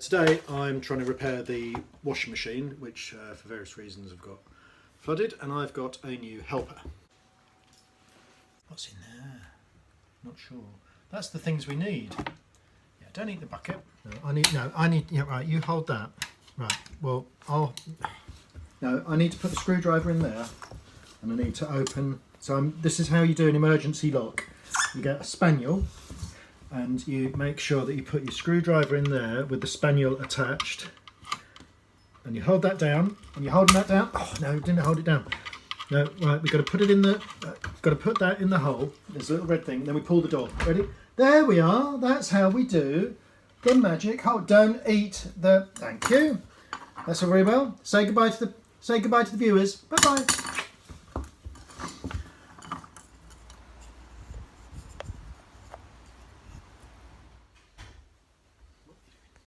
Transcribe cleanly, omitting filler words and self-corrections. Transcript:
Today I'm trying to repair the washing machine, which for various reasons have got flooded, and I've got a new helper. What's in there? Not sure. That's the things we need. Yeah, don't eat the bucket. I need, yeah, right, you hold that. Right, well, I need to put the screwdriver in there, and I need to open, this is how you do an emergency lock. You get a spaniel, and you make sure that you put your screwdriver in there with the spaniel attached, and you hold that down, and you're holding that down. Oh no, didn't hold it down. No, right, we've got to put it in the, got to put that in the hole. There's a little red thing, then we pull the door. Ready? There we are, that's how we do the magic hole. Don't eat the, thank you. That's all very well. Say goodbye to the viewers. Bye bye.